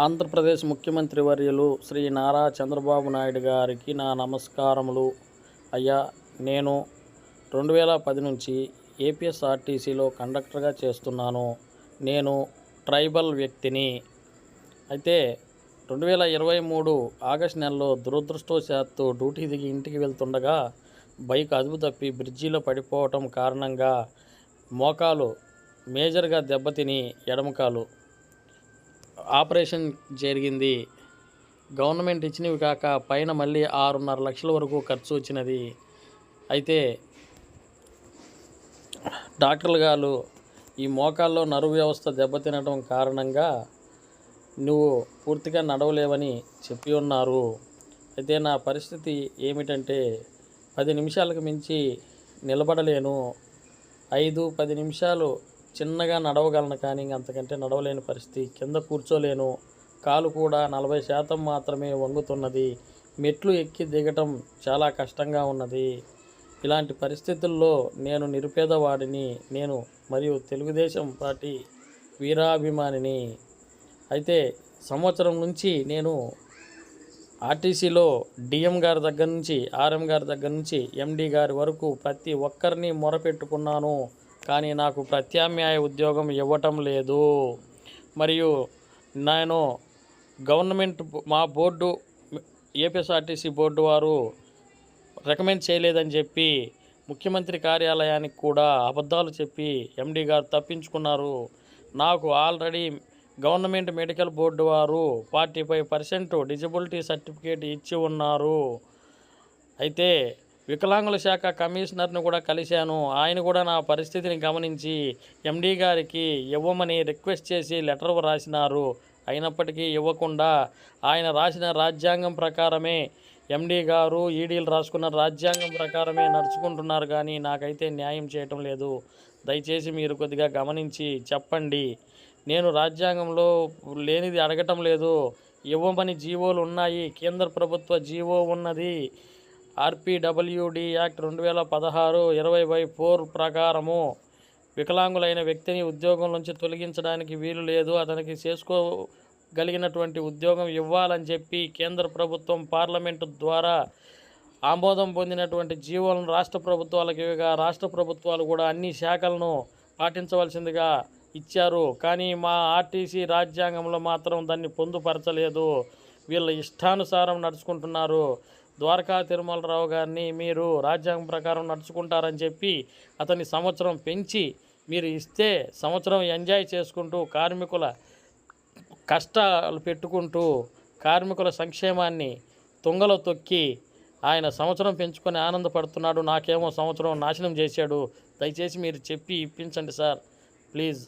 ఆంధ్రప్రదేశ్ ముఖ్యమంత్రి వర్యులు శ్రీ నారా చంద్రబాబు నాయుడు గారికి నా నమస్కారములు. అయ్యా, నేను 2010 నుంచి ఏపీఎస్ఆర్టీసీలో కండక్టర్గా చేస్తున్నాను. నేను ట్రైబల్ వ్యక్తిని. అయితే 2023 ఆగస్టు నెలలో దురదృష్టవశాత్తు డ్యూటీ దిగి ఇంటికి వెళ్తుండగా బైక్ అదుపు తప్పి బ్రిడ్జిలో పడిపోవటం కారణంగా మోకాలు మేజర్గా దెబ్బతిని ఎడమకాలు ఆపరేషన్ జరిగింది. గవర్నమెంట్ ఇచ్చినవి కాక పైన మళ్ళీ 6.5 లక్షల వరకు ఖర్చు వచ్చినది. అయితే డాక్టర్లు గారు ఈ మోకాల్లో నర్వ్ వ్యవస్థ దెబ్బతినడం కారణంగా నువ్వు పూర్తిగా నడవలేవని చెప్పి ఉన్నారు. అయితే నా పరిస్థితి ఏమిటంటే 10 నిమిషాలకు మించి నిలబడలేను. 5-10 నిమిషాలు చిన్నగా నడవగలను, కానీ అంతకంటే నడవలేని పరిస్థితి. కింద కూర్చోలేను. కాలు కూడా 40% మాత్రమే వంగుతున్నది. మెట్లు ఎక్కి దిగటం చాలా కష్టంగా ఉన్నది. ఇలాంటి పరిస్థితుల్లో నేను నిరుపేదవాడిని. నేను మరియు తెలుగుదేశం పార్టీ వీరాభిమానిని. అయితే సంవత్సరం నుంచి నేను ఆర్టీసీలో డిఎం గారి దగ్గర నుంచి, ఆర్ఎం గారి దగ్గర నుంచి, ఎండి గారి వరకు ప్రతి ఒక్కరిని మొరపెట్టుకున్నాను. కానీ నాకు ప్రత్యామ్నాయ ఉద్యోగం ఇవ్వటం లేదు. మరియు నేను గవర్నమెంట్ మా బోర్డు ఏపీఎస్ఆర్టీసీ బోర్డు వారు రికమెండ్ చేయలేదని చెప్పి ముఖ్యమంత్రి కార్యాలయానికి కూడా అబద్ధాలు చెప్పి ఎండి గారు తప్పించుకున్నారు. నాకు ఆల్రెడీ గవర్నమెంట్ మెడికల్ బోర్డు వారు 45% డిజబిలిటీ సర్టిఫికేట్ ఇచ్చి ఉన్నారు. అయితే వికలాంగుల శాఖ కమిషనర్ని కూడా కలిశాను. ఆయన కూడా నా పరిస్థితిని గమనించి ఎండి గారికి ఇవ్వమని రిక్వెస్ట్ చేసి లెటర్ రాసినారు. అయినప్పటికీ ఇవ్వకుండా ఆయన రాసిన రాజ్యాంగం ప్రకారమే ఎండి గారు ఈడీలు రాసుకున్న రాజ్యాంగం ప్రకారమే నడుచుకుంటున్నారు, కానీ నాకైతే న్యాయం చేయటం లేదు. దయచేసి మీరు కొద్దిగా గమనించి చెప్పండి. నేను రాజ్యాంగంలో లేనిది అడగటం లేదు. ఇవ్వమని జీవోలు ఉన్నాయి. కేంద్ర ప్రభుత్వ జీవో ఉన్నది. ఆర్పిడబ్ల్యూడి యాక్ట్ 2016 20/4 ప్రకారము వికలాంగులైన వ్యక్తిని ఉద్యోగం నుంచి తొలగించడానికి వీలు లేదు. అతనికి చేసుకోగలిగినటువంటి ఉద్యోగం ఇవ్వాలని చెప్పి కేంద్ర ప్రభుత్వం పార్లమెంటు ద్వారా ఆమోదం పొందినటువంటి జీవోలను రాష్ట్ర ప్రభుత్వాలకు ఇవ్వగా రాష్ట్ర ప్రభుత్వాలు కూడా అన్ని శాఖలను పాటించవలసిందిగా ఇచ్చారు. కానీ మా ఆర్టీసీ రాజ్యాంగంలో మాత్రం దాన్ని పొందుపరచలేదు. వీళ్ళ ఇష్టానుసారం నడుచుకుంటున్నారు. ద్వారకా తిరుమలరావు గారిని మీరు రాజ్యాంగం ప్రకారం నడుచుకుంటారని చెప్పి అతన్ని సంవత్సరం పెంచి మీరు ఇస్తే సంవత్సరం ఎంజాయ్ చేసుకుంటూ కార్మికుల కష్టాలు పెట్టుకుంటూ కార్మికుల సంక్షేమాన్ని తుంగలో తొక్కి ఆయన సంవత్సరం పెంచుకొని ఆనందపడుతున్నాడు. నాకేమో సంవత్సరం నాశనం చేశాడు. దయచేసి మీరు చెప్పి ఇప్పించండి సార్, ప్లీజ్.